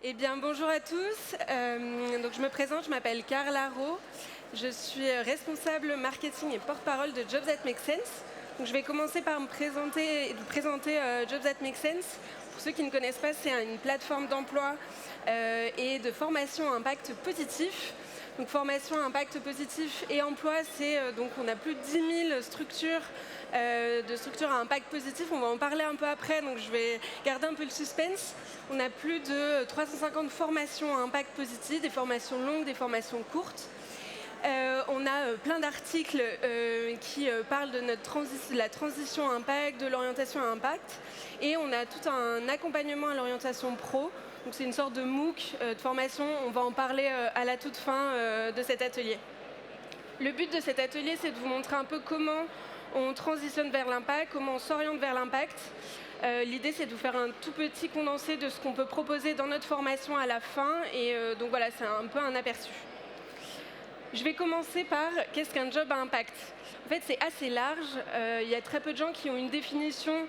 Eh bien, bonjour à tous. Donc, je me présente, je m'appelle Carla Rowe. Je suis responsable marketing et porte-parole de Jobs That Make Sense. Donc, je vais commencer par me présenter et vous présenter Jobs That Make Sense. Pour ceux qui ne connaissent pas, c'est une plateforme d'emploi et de formation à impact positif. Donc, formation à impact positif et emploi, c'est donc on a plus de 10 000 structures de structures à impact positif. On va en parler un peu après, donc je vais garder un peu le suspense. On a plus de 350 formations à impact positif, des formations longues, des formations courtes. On a plein d'articles qui parlent de la transition à impact, de l'orientation à impact. Et on a tout un accompagnement à l'orientation pro. Donc c'est une sorte de MOOC de formation. On va en parler à la toute fin de cet atelier. Le but de cet atelier, c'est de vous montrer un peu comment on transitionne vers l'impact, comment on s'oriente vers l'impact. L'idée, c'est de vous faire un tout petit condensé de ce qu'on peut proposer dans notre formation à la fin. Et donc voilà, c'est un peu un aperçu. Je vais commencer par qu'est-ce qu'un job à impact. En fait, c'est assez large. Il y a très peu de gens qui ont une définition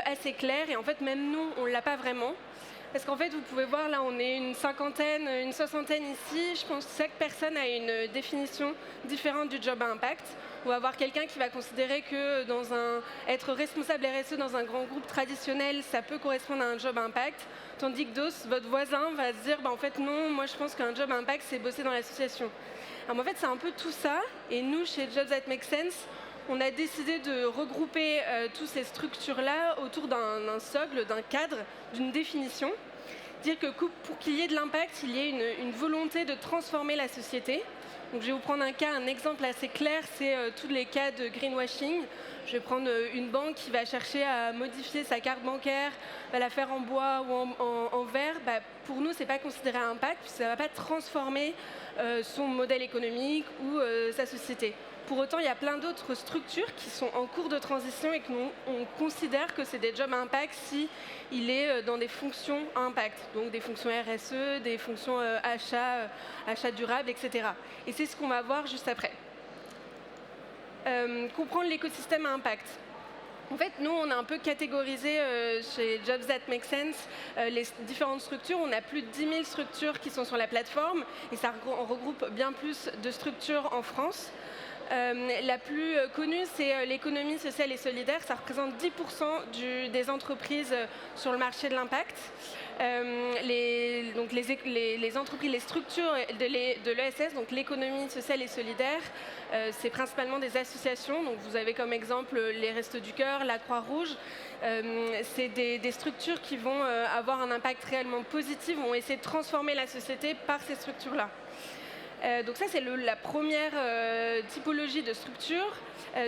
assez claire. Et en fait, même nous, on ne l'a pas vraiment. Parce qu'en fait, vous pouvez voir, là, on est une cinquantaine, une soixantaine ici. Je pense que chaque personne a une définition différente du job à impact. On va avoir quelqu'un qui va considérer que être responsable RSE dans un grand groupe traditionnel, ça peut correspondre à un job à impact. Tandis que d'autres, votre voisin va se dire, en fait, non, moi, je pense qu'un job à impact, c'est bosser dans l'association. Alors, en fait, c'est un peu tout ça. Et nous, chez Jobs That Make Sense, on a décidé de regrouper toutes ces structures-là autour d'un socle, d'un cadre, d'une définition. Dire que pour qu'il y ait de l'impact, il y ait une volonté de transformer la société. Donc, je vais vous prendre un exemple assez clair, c'est tous les cas de greenwashing. Je vais prendre une banque qui va chercher à modifier sa carte bancaire, va la faire en bois ou en verre. Pour nous, ce n'est pas considéré un impact, puisque ça ne va pas transformer son modèle économique ou sa société. Pour autant, il y a plein d'autres structures qui sont en cours de transition et que nous, on considère que c'est des jobs à impact s'il est dans des fonctions à impact, donc des fonctions RSE, des fonctions achat durable, etc. Et c'est ce qu'on va voir juste après. Comprendre l'écosystème à impact. En fait, nous, on a un peu catégorisé chez Jobs That Make Sense les différentes structures. On a plus de 10 000 structures qui sont sur la plateforme et ça regroupe bien plus de structures en France. La plus connue, c'est l'économie sociale et solidaire. Ça représente 10% des entreprises sur le marché de l'impact. Les entreprises, les structures de l'ESS, donc l'économie sociale et solidaire, c'est principalement des associations. Donc vous avez comme exemple les Restos du Cœur, la Croix-Rouge. C'est des structures qui vont avoir un impact réellement positif, vont essayer de transformer la société par ces structures-là. Donc ça, c'est la première typologie de structure.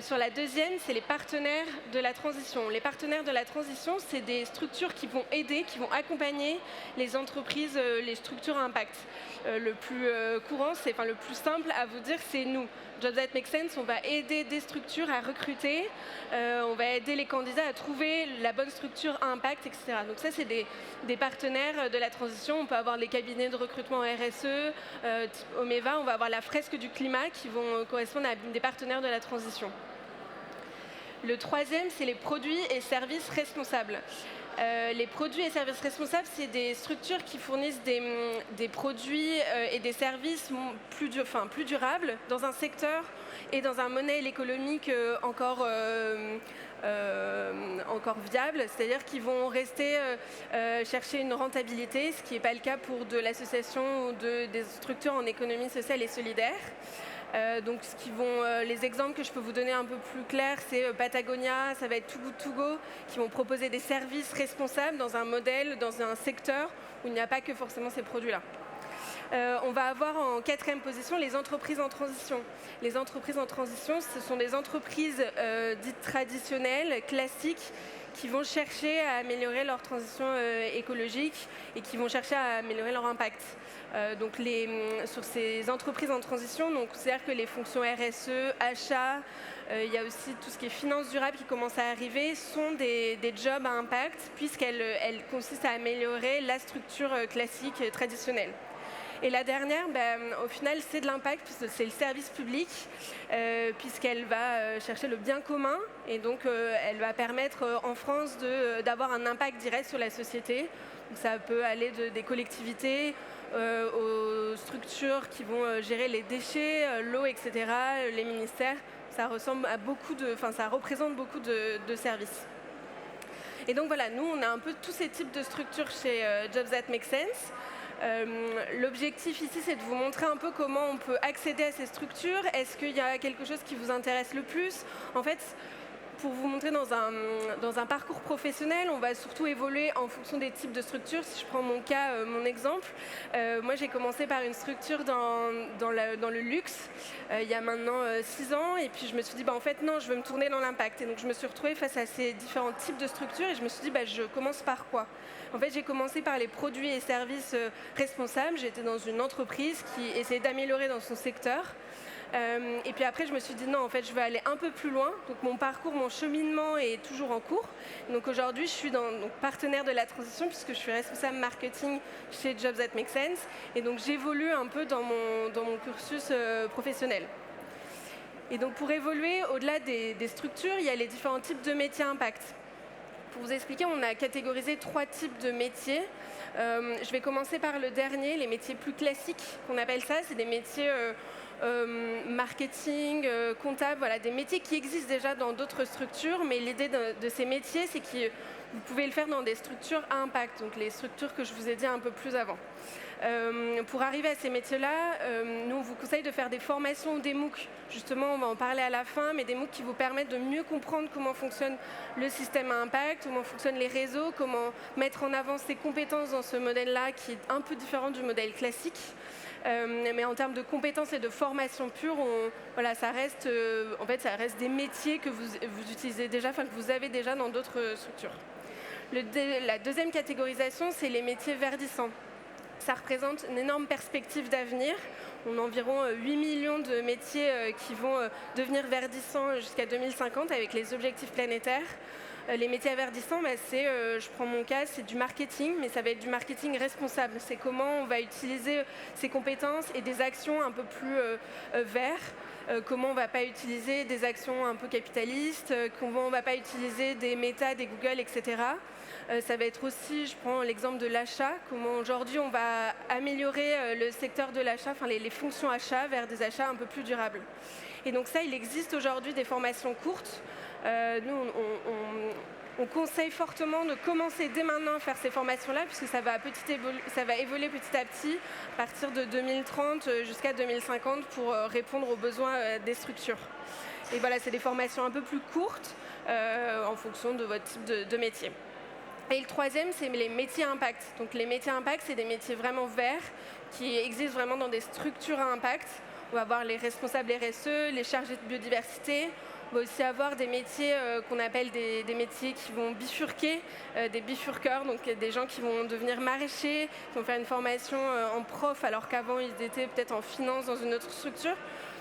Sur la deuxième, c'est les partenaires de la transition. Les partenaires de la transition, c'est des structures qui vont aider, qui vont accompagner les entreprises, les structures à impact. Le plus courant, le plus simple à vous dire, c'est nous. Jobs That Make Sense, on va aider des structures à recruter, on va aider les candidats à trouver la bonne structure à impact, etc. Donc ça, c'est des partenaires de la transition. On peut avoir les cabinets de recrutement RSE, type Omeva, on va avoir la fresque du climat qui vont correspondre à des partenaires de la transition. Le troisième, c'est les produits et services responsables. Les produits et services responsables, c'est des structures qui fournissent des produits et des services plus durables dans un secteur et dans un modèle économique encore viable, c'est-à-dire qu'ils vont rester chercher une rentabilité, ce qui n'est pas le cas pour de l'association ou des structures en économie sociale et solidaire. Donc les exemples que je peux vous donner un peu plus clairs, c'est Patagonia, ça va être Too Good To Go, qui vont proposer des services responsables dans un modèle, dans un secteur où il n'y a pas que forcément ces produits-là. On va avoir en quatrième position les entreprises en transition. Les entreprises en transition, ce sont des entreprises dites traditionnelles, classiques, qui vont chercher à améliorer leur transition écologique et qui vont chercher à améliorer leur impact. Donc sur ces entreprises en transition, on considère que les fonctions RSE, achat, il y a aussi tout ce qui est finance durable qui commence à arriver, sont des jobs à impact puisqu'elles consistent à améliorer la structure classique traditionnelle. Et la dernière, au final, c'est de l'impact, puisque c'est le service public, puisqu'elle va chercher le bien commun, et donc elle va permettre en France d'avoir un impact direct sur la société. Donc, ça peut aller des collectivités aux structures qui vont gérer les déchets, l'eau, etc., les ministères. Ça ressemble à ça représente beaucoup de services. Et donc voilà, nous, on a un peu tous ces types de structures chez Jobs That Make Sense. L'objectif ici, c'est de vous montrer un peu comment on peut accéder à ces structures. Est-ce qu'il y a quelque chose qui vous intéresse le plus? En fait, pour vous montrer dans un parcours professionnel, on va surtout évoluer en fonction des types de structures. Si je prends mon cas, mon exemple, moi j'ai commencé par une structure dans le luxe il y a maintenant 6 ans, et puis je me suis dit en fait non, je veux me tourner dans l'impact. Et donc je me suis retrouvée face à ces différents types de structures et je me suis dit je commence par quoi? En fait, j'ai commencé par les produits et services responsables. J'étais dans une entreprise qui essayait d'améliorer dans son secteur. Et puis après, je me suis dit non, en fait, je vais aller un peu plus loin. Donc mon parcours, mon cheminement est toujours en cours. Donc aujourd'hui, je suis partenaire de la transition puisque je suis responsable marketing chez Jobs That Make Sense. Et donc j'évolue un peu dans mon cursus professionnel. Et donc pour évoluer, au-delà des structures, il y a les différents types de métiers impact. Pour vous expliquer, on a catégorisé 3 types de métiers. Je vais commencer par le dernier, les métiers plus classiques qu'on appelle ça. C'est des métiers marketing, comptable, voilà, des métiers qui existent déjà dans d'autres structures, mais l'idée de ces métiers, c'est que vous pouvez le faire dans des structures à impact, donc les structures que je vous ai dit un peu plus avant. Pour arriver à ces métiers-là, nous on vous conseille de faire des formations ou des MOOC. Justement, on va en parler à la fin, mais des MOOC qui vous permettent de mieux comprendre comment fonctionne le système à impact, comment fonctionnent les réseaux, comment mettre en avant ses compétences dans ce modèle-là qui est un peu différent du modèle classique. Mais en termes de compétences et de formation pure, ça reste des métiers que vous utilisez déjà, que vous avez déjà dans d'autres structures. La deuxième catégorisation, c'est les métiers verdissants. Ça représente une énorme perspective d'avenir. On a environ 8 millions de métiers qui vont devenir verdissants jusqu'à 2050 avec les objectifs planétaires. Les métiers verdissants, je prends mon cas, c'est du marketing, mais ça va être du marketing responsable. C'est comment on va utiliser ces compétences et des actions un peu plus vertes. Comment on ne va pas utiliser des actions un peu capitalistes, comment on ne va pas utiliser des Meta, des Google, etc. Ça va être aussi, je prends l'exemple de l'achat, comment aujourd'hui on va améliorer le secteur de l'achat, les fonctions achats vers des achats un peu plus durables. Et donc ça, il existe aujourd'hui des formations courtes. Nous, on conseille fortement de commencer dès maintenant à faire ces formations-là, puisque ça va évoluer petit à petit, à partir de 2030 jusqu'à 2050, pour répondre aux besoins des structures. Et voilà, c'est des formations un peu plus courtes, en fonction de votre type de métier. Et le troisième, c'est les métiers impact. Donc les métiers impact, c'est des métiers vraiment verts, qui existent vraiment dans des structures à impact. On va avoir les responsables RSE, les chargés de biodiversité. On va aussi avoir des métiers qu'on appelle des métiers qui vont bifurquer, des bifurqueurs, donc des gens qui vont devenir maraîchers, qui vont faire une formation en prof alors qu'avant ils étaient peut-être en finance dans une autre structure.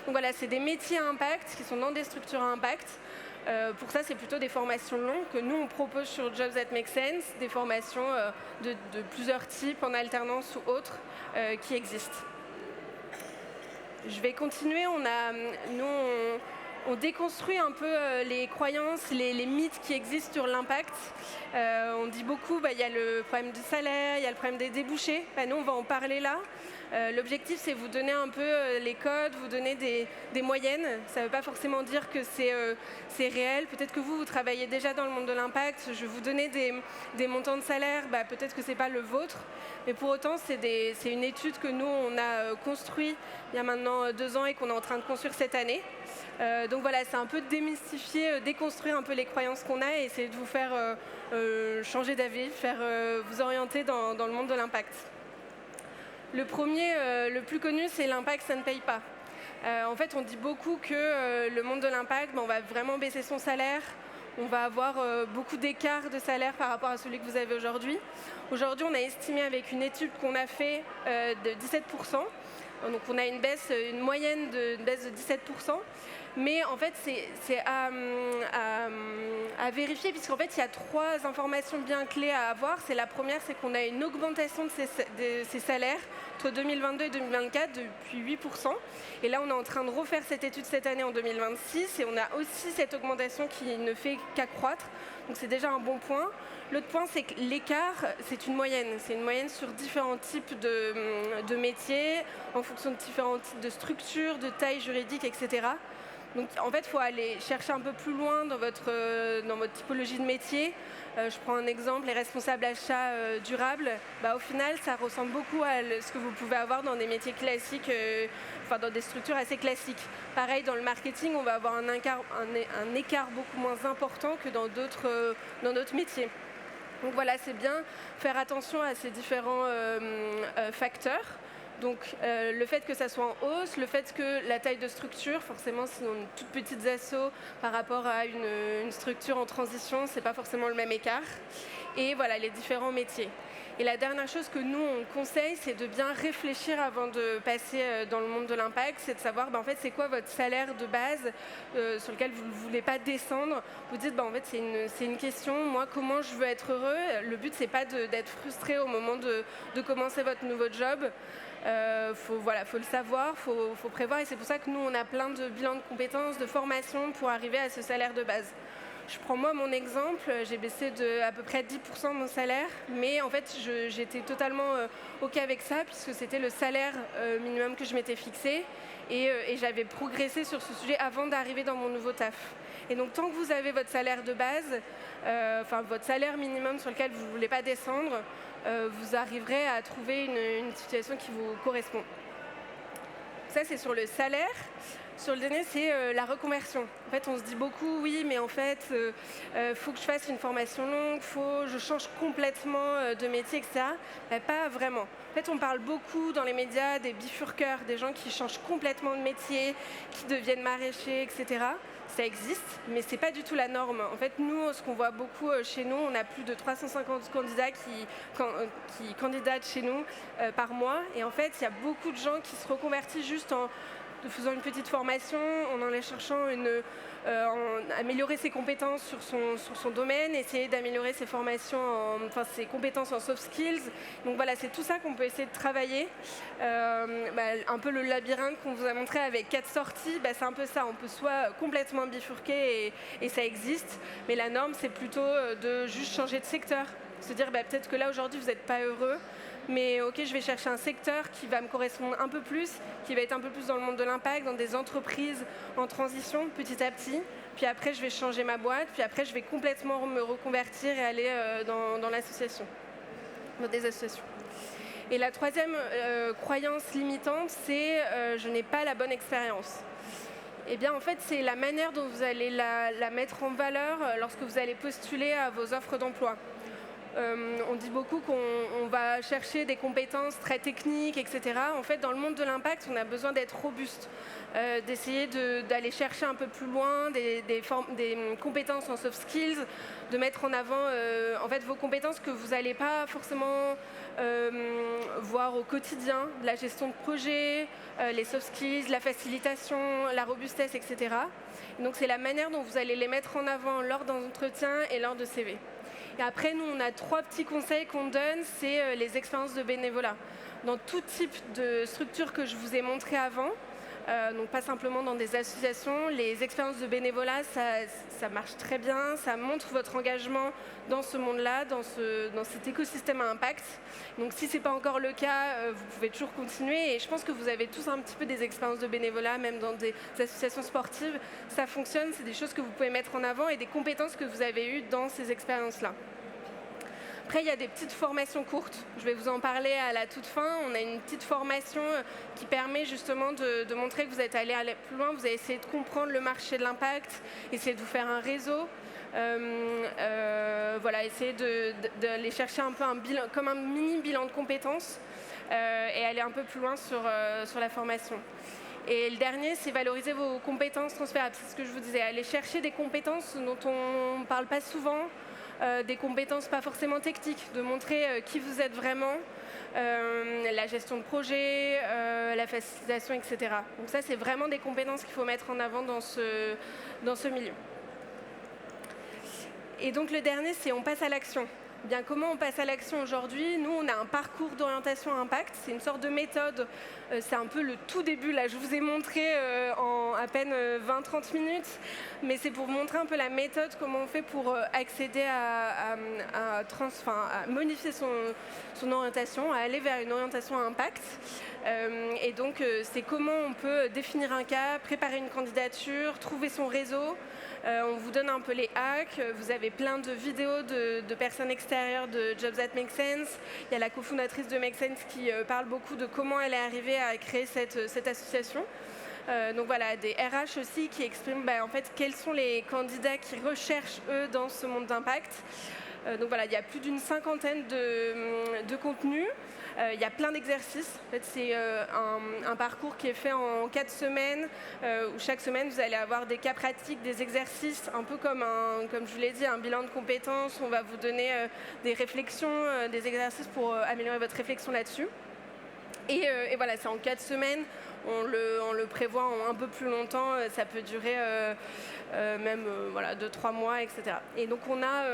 Donc voilà, c'est des métiers à impact qui sont dans des structures à impact. Pour ça, c'est plutôt des formations longues que nous, on propose sur Jobs That Make Sense, des formations de plusieurs types, en alternance ou autres, qui existent. Je vais continuer. On déconstruit un peu les croyances, les mythes qui existent sur l'impact. On dit beaucoup, il y a le problème du salaire, il y a le problème des débouchés. Nous, on va en parler là. L'objectif, c'est vous donner un peu les codes, vous donner des moyennes. Ça ne veut pas forcément dire que c'est réel. Peut-être que vous travaillez déjà dans le monde de l'impact. Je vais vous donner des montants de salaire. Peut-être que ce n'est pas le vôtre. Mais pour autant, c'est une étude que nous, on a construite il y a maintenant 2 ans et qu'on est en train de construire cette année. Donc voilà, c'est un peu démystifier, déconstruire un peu les croyances qu'on a et essayer de vous faire changer d'avis, vous orienter dans le monde de l'impact. Le premier, le plus connu, c'est l'impact, ça ne paye pas. En fait, on dit beaucoup que le monde de l'impact, on va vraiment baisser son salaire. On va avoir beaucoup d'écart de salaire par rapport à celui que vous avez aujourd'hui. Aujourd'hui, on a estimé avec une étude qu'on a fait de 17%. Donc on a une moyenne de baisse de 17%. Mais en fait, c'est à vérifier, puisqu'en fait, il y a 3 informations bien clés à avoir. La première, c'est qu'on a une augmentation de ces salaires entre 2022 et 2024 depuis 8%. Et là, on est en train de refaire cette étude cette année en 2026 et on a aussi cette augmentation qui ne fait qu'accroître. Donc c'est déjà un bon point. L'autre point, c'est que l'écart, c'est une moyenne. C'est une moyenne sur différents types de métiers, en fonction de différents types de structures, de tailles juridiques, etc. Donc en fait, il faut aller chercher un peu plus loin dans votre typologie de métier. Je prends un exemple, les responsables achats durables. Au final, ça ressemble beaucoup à ce que vous pouvez avoir dans des métiers classiques, dans des structures assez classiques. Pareil, dans le marketing, on va avoir un écart beaucoup moins important que dans d'autres métiers. Donc voilà, c'est bien faire attention à ces différents facteurs. Donc le fait que ça soit en hausse, le fait que la taille de structure, forcément si on a une toute petite asso par rapport à une structure en transition, c'est pas forcément le même écart. Et voilà, les différents métiers. Et la dernière chose que nous, on conseille, c'est de bien réfléchir avant de passer dans le monde de l'impact, c'est de savoir en fait, c'est quoi votre salaire de base sur lequel vous ne voulez pas descendre. Vous dites, en fait, c'est une question, moi, comment je veux être heureux. Le but, c'est pas d'être frustré au moment de commencer votre nouveau job. Faut le savoir, faut prévoir. Et c'est pour ça que nous, on a plein de bilans de compétences, de formation pour arriver à ce salaire de base. Je prends moi mon exemple, j'ai baissé de à peu près 10% mon salaire, mais en fait j'étais totalement OK avec ça puisque c'était le salaire minimum que je m'étais fixé et j'avais progressé sur ce sujet avant d'arriver dans mon nouveau taf. Et donc tant que vous avez votre salaire de base, votre salaire minimum sur lequel vous ne voulez pas descendre, vous arriverez à trouver une situation qui vous correspond. Ça c'est sur le salaire. Sur le dernier, c'est la reconversion. En fait, on se dit beaucoup, oui, mais en fait, faut que je fasse une formation longue, je change complètement de métier, etc. Pas vraiment. En fait, on parle beaucoup dans les médias des bifurqueurs, des gens qui changent complètement de métier, qui deviennent maraîchers, etc. Ça existe, mais ce n'est pas du tout la norme. En fait, nous, ce qu'on voit beaucoup chez nous, on a plus de 350 candidats qui candidatent chez nous par mois. Et en fait, il y a beaucoup de gens qui se reconvertissent juste en faisant une petite formation, en allant cherchant améliorer ses compétences sur son domaine, essayer d'améliorer ses ses compétences en soft skills. Donc voilà, c'est tout ça qu'on peut essayer de travailler. Un peu le labyrinthe qu'on vous a montré avec 4 sorties, c'est un peu ça. On peut soit complètement bifurquer et ça existe, mais la norme, c'est plutôt de juste changer de secteur. Se dire peut-être que là, aujourd'hui, vous n'êtes pas heureux, mais ok, je vais chercher un secteur qui va me correspondre un peu plus, qui va être un peu plus dans le monde de l'impact, dans des entreprises en transition petit à petit. Puis après, je vais changer ma boîte, puis après, je vais complètement me reconvertir et aller dans l'association, dans des associations. Et la troisième croyance limitante, c'est je n'ai pas la bonne expérience. Eh bien, en fait, c'est la manière dont vous allez la mettre en valeur lorsque vous allez postuler à vos offres d'emploi. On dit beaucoup qu'on va chercher des compétences très techniques, etc. En fait, dans le monde de l'impact, on a besoin d'être robuste, d'essayer d'aller chercher un peu plus loin des compétences en soft skills, de mettre en avant en fait, vos compétences que vous n'allez pas forcément voir au quotidien, la gestion de projet, les soft skills, la facilitation, la robustesse, etc. Donc, c'est la manière dont vous allez les mettre en avant lors d'un entretien et lors de CV. Et après, nous, on a 3 petits conseils qu'on donne, c'est les expériences de bénévolat. Dans tout type de structure que je vous ai montré avant, donc pas simplement dans des associations, les expériences de bénévolat, ça marche très bien, ça montre votre engagement dans ce monde-là, dans cet écosystème à impact. Donc si ce n'est pas encore le cas, vous pouvez toujours continuer. Et je pense que vous avez tous un petit peu des expériences de bénévolat, même dans des associations sportives. Ça fonctionne, c'est des choses que vous pouvez mettre en avant et des compétences que vous avez eues dans ces expériences-là. Après, il y a des petites formations courtes. Je vais vous en parler à la toute fin. On a une petite formation qui permet justement de montrer que vous êtes allé plus loin. Vous avez essayé de comprendre le marché de l'impact, essayer de vous faire un réseau. Essayer d'aller chercher un peu comme un mini bilan de compétences et aller un peu plus loin sur la formation. Et le dernier, c'est valoriser vos compétences transférables. C'est ce que je vous disais. Aller chercher des compétences dont on ne parle pas souvent, des compétences pas forcément techniques, de montrer qui vous êtes vraiment, la gestion de projet, la facilitation, etc. Donc ça, c'est vraiment des compétences qu'il faut mettre en avant dans ce milieu. Et donc le dernier, c'est on passe à l'action. Bien, comment on passe à l'action aujourd'hui? Nous, on a un parcours d'orientation impact. C'est une sorte de méthode. C'est un peu le tout début. Là, je vous ai montré en à peine 20-30 minutes. Mais c'est pour montrer un peu la méthode, comment on fait pour accéder à modifier son orientation, à aller vers une orientation à impact. Et donc, c'est comment on peut définir un cas, préparer une candidature, trouver son réseau. On vous donne un peu les hacks. Vous avez plein de vidéos de personnes extérieures de Jobs That Make Sense. Il y a la cofondatrice de Make Sense qui parle beaucoup de comment elle est arrivée à créer cette association. Donc voilà, des RH aussi qui expriment en fait quels sont les candidats qui recherchent eux dans ce monde d'impact. Donc voilà, il y a plus d'une cinquantaine de contenus. Il y a plein d'exercices. En fait, c'est un parcours qui est fait en 4 semaines, où chaque semaine, vous allez avoir des cas pratiques, des exercices, un peu comme je vous l'ai dit, un bilan de compétences. On va vous donner des réflexions, des exercices pour améliorer votre réflexion là-dessus. Et voilà, c'est en 4 semaines. On le prévoit en un peu plus longtemps. Ça peut durer même 2-3 mois, etc. Et donc on a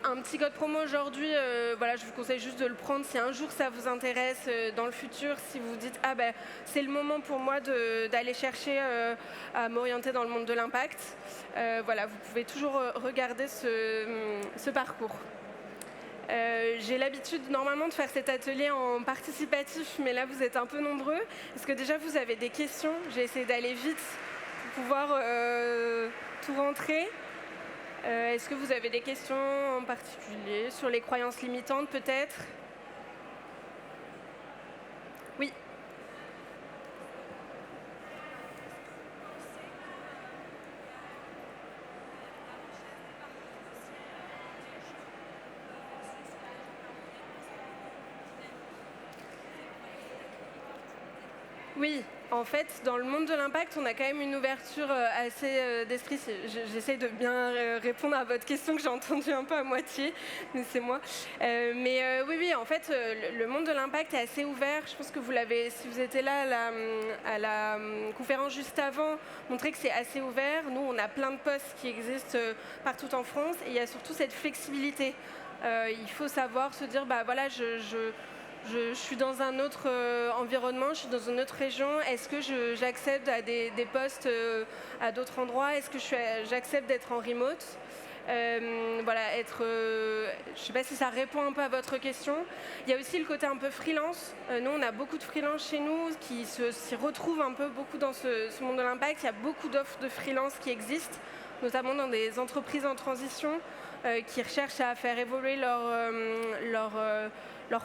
un petit code promo aujourd'hui. Voilà, je vous conseille juste de le prendre si un jour ça vous intéresse dans le futur. Si vous vous dites c'est le moment pour moi d'aller chercher à m'orienter dans le monde de l'impact. Voilà, vous pouvez toujours regarder ce parcours. J'ai l'habitude normalement de faire cet atelier en participatif, mais là vous êtes un peu nombreux. Est-ce que déjà vous avez des questions? J'ai essayé d'aller vite pour pouvoir tout rentrer. Est-ce que vous avez des questions en particulier sur les croyances limitantes peut-être? Oui. Oui, en fait, dans le monde de l'impact, on a quand même une ouverture assez d'esprit. J'essaie de bien répondre à votre question que j'ai entendue un peu à moitié, mais c'est moi. Oui, en fait, le monde de l'impact est assez ouvert. Je pense que vous l'avez, si vous étiez là à la conférence juste avant, montré que c'est assez ouvert. Nous, on a plein de postes qui existent partout en France et il y a surtout cette flexibilité. Il faut savoir se dire, voilà, je suis dans un autre environnement, je suis dans une autre région. Est-ce que j'accède à des postes à d'autres endroits? Est-ce que j'accepte d'être en remote? Voilà, je ne sais pas si ça répond un peu à votre question. Il y a aussi le côté un peu freelance. Nous, on a beaucoup de freelance chez nous qui s'y retrouvent un peu beaucoup dans ce monde de l'impact. Il y a beaucoup d'offres de freelance qui existent, notamment dans des entreprises en transition qui recherchent à faire évoluer leur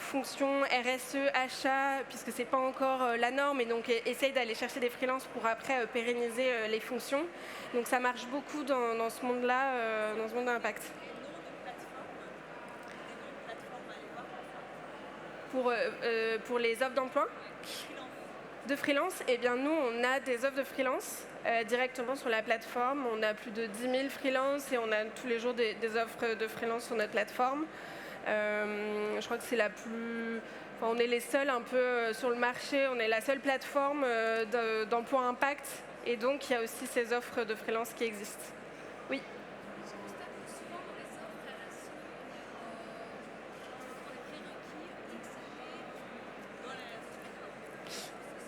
fonction RSE, achat, puisque ce n'est pas encore la norme, et donc essaye d'aller chercher des freelances pour après pérenniser les fonctions. Donc ça marche beaucoup dans ce monde-là, dans ce monde d'impact. Pour les offres d'emploi de freelance, eh bien nous, on a des offres de freelance directement sur la plateforme. On a plus de 10 000 freelances et on a tous les jours des offres de freelance sur notre plateforme. Je crois que c'est on est les seuls un peu sur le marché, on est la seule plateforme d'emploi impact, et donc il y a aussi ces offres de freelance qui existent. Oui.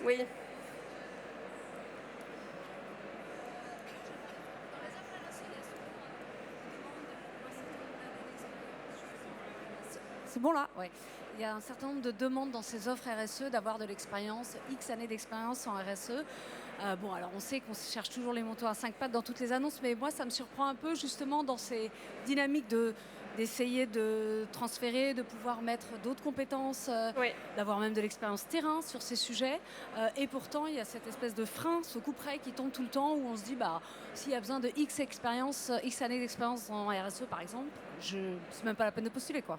Oui. C'est bon là? Ouais. Il y a un certain nombre de demandes dans ces offres RSE d'avoir de l'expérience, X années d'expérience en RSE. Alors on sait qu'on cherche toujours les moutons à 5 pattes dans toutes les annonces, mais moi ça me surprend un peu justement dans ces dynamiques d'essayer de transférer, de pouvoir mettre d'autres compétences, Oui. d'avoir même de l'expérience terrain sur ces sujets. Et pourtant, il y a cette espèce de frein, ce couperet qui tombe tout le temps, où on se dit, s'il y a besoin de X années d'expérience en RSE, par exemple, c'est même pas la peine de postuler, quoi.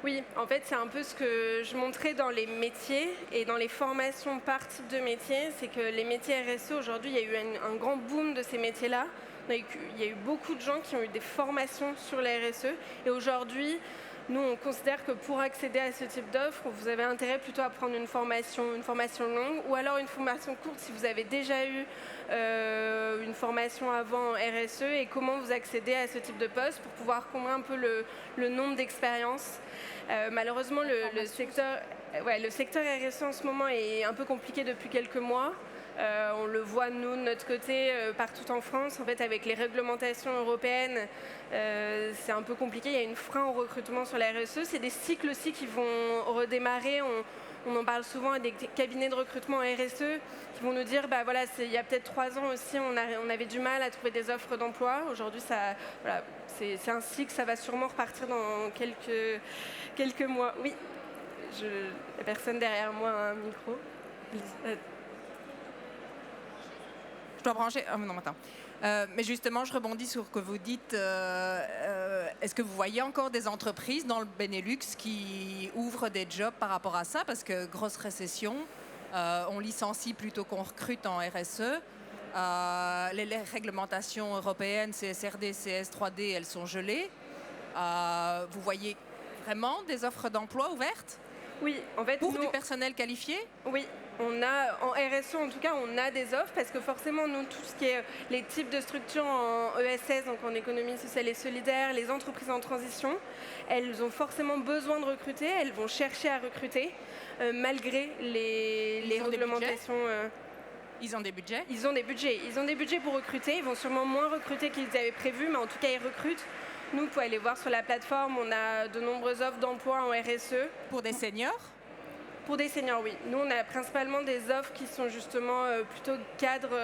Oui, en fait, c'est un peu ce que je montrais dans les métiers et dans les formations par type de métier. C'est que les métiers RSE, aujourd'hui, il y a eu un grand boom de ces métiers-là. Il y a eu beaucoup de gens qui ont eu des formations sur la RSE. Et aujourd'hui, Nous, on considère que pour accéder à ce type d'offre, vous avez intérêt plutôt à prendre une formation longue ou alors une formation courte si vous avez déjà eu une formation avant en RSE et comment vous accédez à ce type de poste pour pouvoir combler un peu le nombre d'expériences. Malheureusement, le secteur RSE en ce moment est un peu compliqué depuis quelques mois. On le voit, nous, de notre côté, partout en France. En fait, avec les réglementations européennes, c'est un peu compliqué. Il y a une frein au recrutement sur la RSE. C'est des cycles aussi qui vont redémarrer. On en parle souvent à des cabinets de recrutement RSE qui vont nous dire, bah, voilà, il y a peut-être 3 ans aussi, on avait du mal à trouver des offres d'emploi. Aujourd'hui, voilà, c'est un cycle, ça va sûrement repartir dans quelques mois. Oui, la personne derrière moi a un micro. Je dois brancher. Oh, non, attends. Mais justement, je rebondis sur ce que vous dites. Est-ce que vous voyez encore des entreprises dans le Benelux qui ouvrent des jobs par rapport à ça? Parce que grosse récession, on licencie plutôt qu'on recrute en RSE. Les réglementations européennes, CSRD, CS3D, elles sont gelées. Vous voyez vraiment des offres d'emploi ouvertes? Oui, en fait, pour du personnel qualifié? Oui, on a, en RSE en tout cas, on a des offres parce que forcément, nous, tout ce qui est les types de structures en ESS, donc en économie sociale et solidaire, les entreprises en transition, elles ont forcément besoin de recruter, elles vont chercher à recruter malgré les réglementations. Ils ont des budgets? Ils ont des budgets. Ils ont des budgets pour recruter. Ils vont sûrement moins recruter qu'ils avaient prévu, mais en tout cas, ils recrutent. Nous, vous pouvez aller voir sur la plateforme, on a de nombreuses offres d'emploi en RSE. Pour des seniors? Pour des seniors, oui. Nous, on a principalement des offres qui sont justement plutôt cadres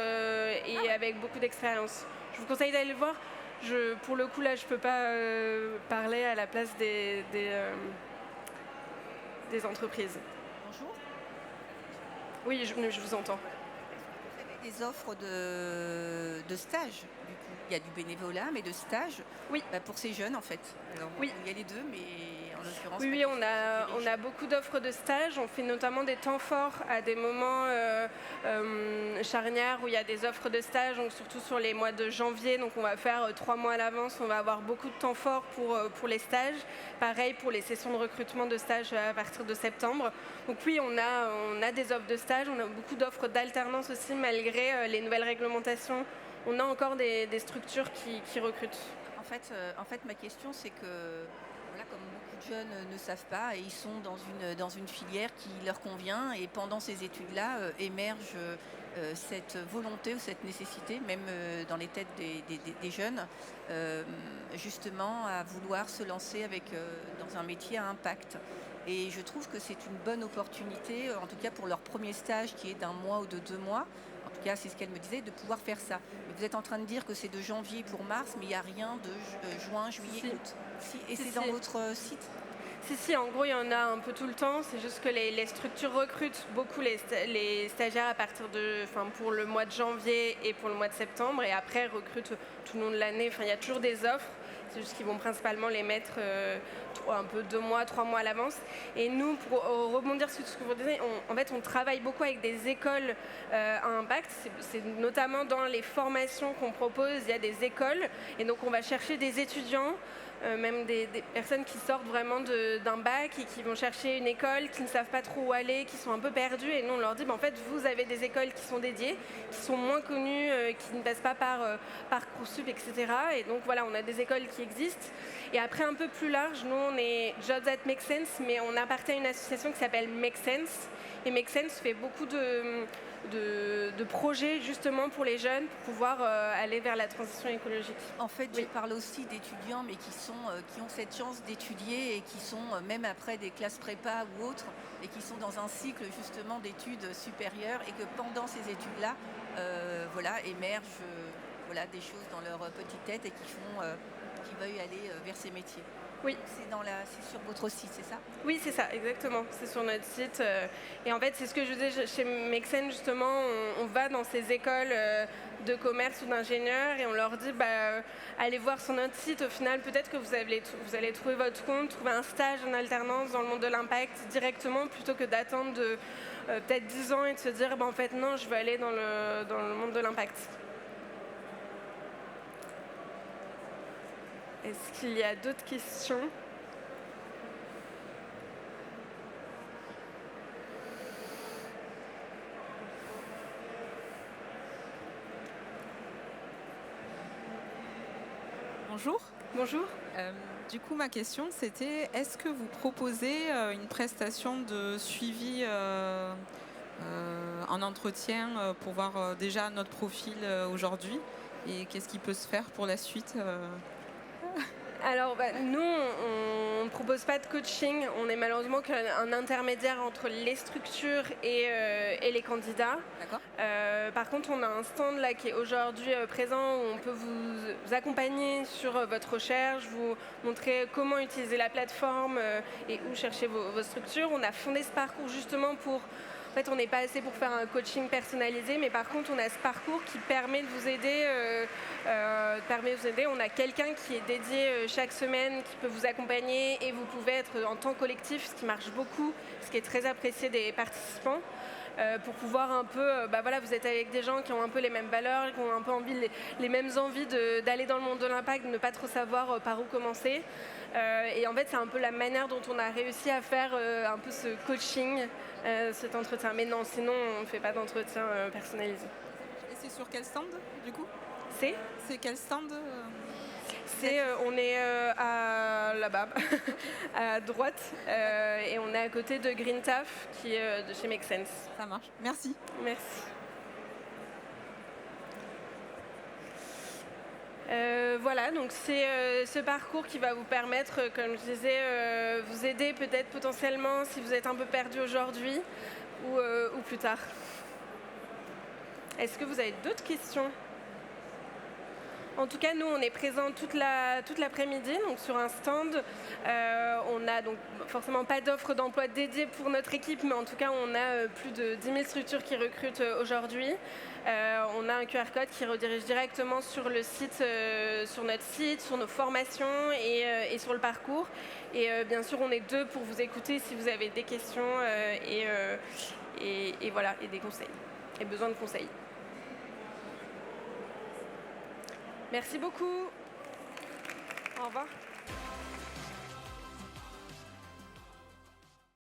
et avec beaucoup d'expérience. Je vous conseille d'aller le voir. Pour le coup, là, je ne peux pas parler à la place des entreprises. Bonjour. Oui, je vous entends. Vous avez des offres de stage, du coup. Il y a du bénévolat, mais de stage. Oui. Pour ces jeunes, en fait. Alors, oui. Il y a les deux, mais en l'occurrence... Oui, on a beaucoup d'offres de stage. On fait notamment des temps forts à des moments charnières où il y a des offres de stage, donc surtout sur les mois de janvier. Donc on va faire 3 mois à l'avance. On va avoir beaucoup de temps forts pour les stages. Pareil pour les sessions de recrutement de stage à partir de septembre. Donc oui, on a des offres de stage. On a beaucoup d'offres d'alternance aussi, malgré les nouvelles réglementations. On a encore des structures qui recrutent. En fait, ma question, c'est que, voilà, comme beaucoup de jeunes ne savent pas, et ils sont dans une filière qui leur convient, et pendant ces études-là émerge cette volonté ou cette nécessité, même dans les têtes des jeunes, justement à vouloir se lancer dans un métier à impact. Et je trouve que c'est une bonne opportunité, en tout cas pour leur premier stage qui est d'1 mois ou de 2 mois. En tout cas, c'est ce qu'elle me disait, de pouvoir faire ça. Mais vous êtes en train de dire que c'est de janvier pour mars, mais il n'y a rien de juin, juillet, août. Et c'est dans votre site? Si, en gros, il y en a un peu tout le temps. C'est juste que les structures recrutent beaucoup les stagiaires à partir pour le mois de janvier et pour le mois de septembre. Et après, recrutent tout le long de l'année. Enfin, il y a toujours des offres. C'est juste qu'ils vont principalement les mettre un peu 2 mois, 3 mois à l'avance. Et nous, pour rebondir sur ce que vous disiez, on travaille beaucoup avec des écoles à impact. C'est notamment dans les formations qu'on propose, il y a des écoles. Et donc, on va chercher des étudiants, même des personnes qui sortent vraiment d'un bac et qui vont chercher une école, qui ne savent pas trop où aller, qui sont un peu perdus. Et nous, on leur dit, en fait, vous avez des écoles qui sont dédiées, qui sont moins connues, qui ne passent pas par Parcoursup, etc. Et donc, voilà, on a des écoles qui existent. Et après, un peu plus large, nous, on est Jobs That Make Sense, mais on appartient à une association qui s'appelle Make Sense. Et Make Sense fait beaucoup de projets justement pour les jeunes pour pouvoir aller vers la transition écologique. En fait, je parle aussi d'étudiants, mais qui ont cette chance d'étudier et qui sont, même après des classes prépa ou autres, et qui sont dans un cycle justement d'études supérieures et que pendant ces études-là, émergent des choses dans leur petite tête et qui veuillent aller vers ces métiers. Oui. C'est sur votre site, c'est ça? Oui, c'est ça, exactement. C'est sur notre site. Et en fait, c'est ce que je disais chez Mexen, justement. On va dans ces écoles de commerce ou d'ingénieurs et on leur dit allez voir sur notre site. Au final, peut-être que vous allez trouver votre compte, trouver un stage en alternance dans le monde de l'impact directement plutôt que d'attendre peut-être 10 ans et de se dire en fait, non, je veux aller dans le monde de l'impact. Est-ce qu'il y a d'autres questions? Bonjour. Bonjour. Du coup, ma question, c'était est-ce que vous proposez une prestation de suivi en entretien pour voir déjà notre profil aujourd'hui et qu'est-ce qui peut se faire pour la suite Alors, nous, on ne propose pas de coaching. On est malheureusement qu'un intermédiaire entre les structures et les candidats. D'accord. Par contre, on a un stand là qui est aujourd'hui présent où on peut vous accompagner sur votre recherche, vous montrer comment utiliser la plateforme et où chercher vos structures. On a fondé ce parcours justement pour... En fait, on n'est pas assez pour faire un coaching personnalisé, mais par contre, on a ce parcours qui permet de vous aider. On a quelqu'un qui est dédié chaque semaine, qui peut vous accompagner et vous pouvez être en temps collectif, ce qui marche beaucoup, ce qui est très apprécié des participants. Pour pouvoir un peu, vous êtes avec des gens qui ont un peu les mêmes valeurs, qui ont un peu les mêmes envies d'aller dans le monde de l'impact, de ne pas trop savoir par où commencer. Et en fait, c'est un peu la manière dont on a réussi à faire un peu ce coaching, cet entretien. Mais non, sinon, on ne fait pas d'entretien personnalisé. Et c'est sur quel stand, du coup? C'est quel stand on est là-bas, à droite, et on est à côté de Green Taf, qui est de chez Make Sense. Ça marche. Merci. Merci. Voilà, donc c'est ce parcours qui va vous permettre, comme je disais, vous aider peut-être potentiellement si vous êtes un peu perdu aujourd'hui ou plus tard. Est-ce que vous avez d'autres questions ? En tout cas, nous, on est présents toute l'après-midi, donc sur un stand. On n'a donc forcément pas d'offre d'emploi dédiée pour notre équipe, mais en tout cas, on a plus de 10 000 structures qui recrutent aujourd'hui. On a un QR code qui redirige directement sur le site, sur notre site, sur nos formations et sur le parcours. Et bien sûr, on est deux pour vous écouter si vous avez des questions et voilà, et des conseils, et besoin de conseils. Merci beaucoup. Au revoir.